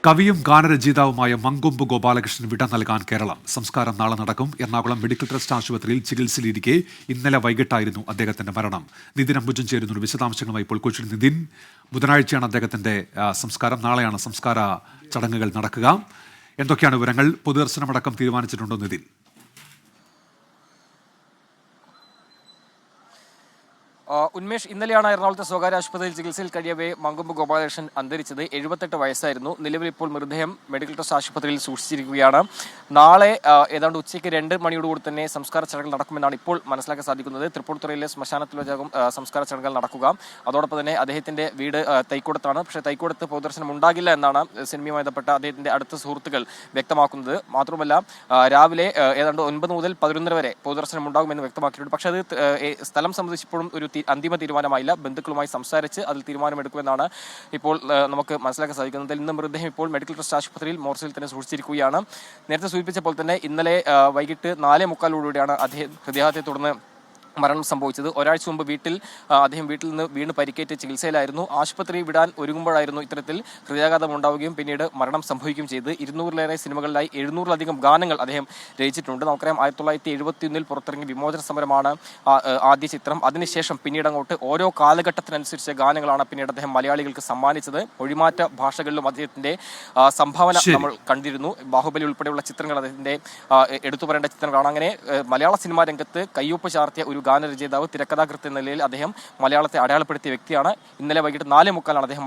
കവിയും ഗാനരചയിതാവുമായ മങ്കൊമ്പ് ഗോപാലകൃഷ്ണൻ വിട നൽകാൻ കേരളം. സംസ്കാരം നാളെ നടക്കും. എറണാകുളം മെഡിക്കൽ ട്രസ്റ്റ് ആശുപത്രിയിൽ ചികിത്സയിലിരിക്കെ ഇന്നലെ വൈകിട്ടായിരുന്നു അദ്ദേഹത്തിന്റെ മരണം. നിതിൻ അംബുജൻ ചേരുന്നു വിശദാംശങ്ങളുമായി. ഇപ്പോൾ കൊച്ചിയിൽ നിതിൻ, ബുധനാഴ്ചയാണ് അദ്ദേഹത്തിന്റെ സംസ്കാരം. നാളെയാണ് സംസ്കാര ചടങ്ങുകൾ നടക്കുക. എന്തൊക്കെയാണ് വിവരങ്ങൾ? പൊതുദർശനമടക്കം തീരുമാനിച്ചിട്ടുണ്ടോ നിതിൻ? ഉന്മേഷ്, ഇന്നലെയാണ് എറണാകുളത്തെ സ്വകാര്യ ആശുപത്രിയിൽ ചികിത്സയിൽ കഴിയവേ മങ്കൊമ്പ് ഗോപാലകൃഷ്ണൻ അന്തരിച്ചത്. 78 വയസ്സായിരുന്നു. നിലവിൽ ഇപ്പോൾ മൃതദേഹം മെഡിക്കൽ ട്രസ്റ്റ് ആശുപത്രിയിൽ സൂക്ഷിച്ചിരിക്കുകയാണ്. നാളെ ഏതാണ്ട് ഉച്ചയ്ക്ക് 2 മണിയോടുകൂടി തന്നെ സംസ്കാര ചടങ്ങുകൾ നടക്കുമെന്നാണ് ഇപ്പോൾ മനസ്സിലാക്കാൻ സാധിക്കുന്നത്. തൃപ്പൂണിത്തുറയിലെ ശ്മശാനത്തിൽ വെച്ചാകും സംസ്കാര ചടങ്ങുകൾ നടക്കുക. അതോടൊപ്പം തന്നെ അദ്ദേഹത്തിന്റെ വീട് തൈക്കൂടത്താണ്. പക്ഷേ തൈക്കൂടത്ത് പൊതുദർശനം ഉണ്ടാകില്ല എന്നാണ് സിനിമയുമായി ബന്ധപ്പെട്ട അദ്ദേഹത്തിന്റെ അടുത്ത സുഹൃത്തുക്കൾ വ്യക്തമാക്കുന്നത്. മാത്രമല്ല രാവിലെ ഏതാണ്ട് 9 മുതൽ 11 വരെ പൊതുദർശനം ഉണ്ടാകുമെന്ന് വ്യക്തമാക്കിയിട്ടുണ്ട്. പക്ഷേ അത് സ്ഥലം സംബന്ധിച്ചിപ്പോഴും ഒരു അന്തിമ തീരുമാനമായില്ല. ബന്ധുക്കളുമായി സംസാരിച്ച് അതിൽ തീരുമാനമെടുക്കുമെന്നാണ് ഇപ്പോൾ നമുക്ക് മനസ്സിലാക്കാൻ സാധിക്കുന്നത്. ഇന്ന് മൃതദേഹം ഇപ്പോൾ മെഡിക്കൽ ട്രസ്റ്റ് ആശുപത്രിയിൽ മോർച്ചയിൽ തന്നെ സൂക്ഷിച്ചിരിക്കുകയാണ്. നേരത്തെ സൂചിപ്പിച്ചപ്പോൾ തന്നെ ഇന്നലെ വൈകിട്ട് 4:45 അദ്ദേഹം ഹൃദയാഘാതത്തെ തുടർന്ന് മരണം സംഭവിച്ചത്. ഒരാഴ്ച മുമ്പ് അദ്ദേഹം വീട്ടിൽ നിന്ന് വീണ് പരിക്കേറ്റ് ചികിത്സയിലായിരുന്നു. ആശുപത്രി വിടാൻ ഒരുങ്ങുമ്പോഴായിരുന്നു ഇത്തരത്തിൽ ഹൃദയാഘാതം ഉണ്ടാവുകയും പിന്നീട് മരണം സംഭവിക്കുകയും ചെയ്ത്. 200-ലേറെ സിനിമകളിലായി 700-ലധികം ഗാനങ്ങൾ അദ്ദേഹം രചിച്ചിട്ടുണ്ട്. നമുക്കറിയാം 1971 പുറത്തിറങ്ങിയ വിമോചന സമരമാണ് ആദ്യ ചിത്രം. അതിനുശേഷം പിന്നീട് അങ്ങോട്ട് ഓരോ കാലഘട്ടത്തിനനുസരിച്ച് ഗാനങ്ങളാണ് പിന്നീട് അദ്ദേഹം മലയാളികൾക്ക് സമ്മാനിച്ചത്. ഒഴിമാറ്റ ഭാഷകളിലും അദ്ദേഹത്തിന്റെ സംഭാവന നമ്മൾ കണ്ടിരുന്നു. ബാഹുബലി ഉൾപ്പെടെയുള്ള ചിത്രങ്ങൾ അദ്ദേഹത്തിന്റെ എടുത്തു പറയേണ്ട ചിത്രങ്ങളാണ്. അങ്ങനെ മലയാള സിനിമാ രംഗത്ത് കയ്യൊപ്പ് ചാർത്തിയ ഒരു ഗാനരചയിതാവ്, തിരക്കഥാകൃത്ത് എന്ന നിലയിൽ അദ്ദേഹം മലയാളത്തെ അടയാളപ്പെടുത്തിയ വ്യക്തിയാണ്. ഇന്നലെ വൈകിട്ട് 4:45 അദ്ദേഹം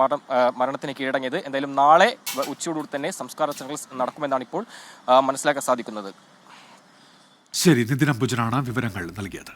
മരണത്തിന് കീഴടങ്ങിയത്. എന്തായാലും നാളെ ഉച്ചയോടുകൂടി തന്നെ സംസ്കാര ചടങ്ങുകൾ നടക്കുമെന്നാണ് ഇപ്പോൾ മനസ്സിലാക്കാൻ സാധിക്കുന്നത്. ശരി, നിതിൻ അംബുജനാണ് വിവരങ്ങൾ നൽകിയത്.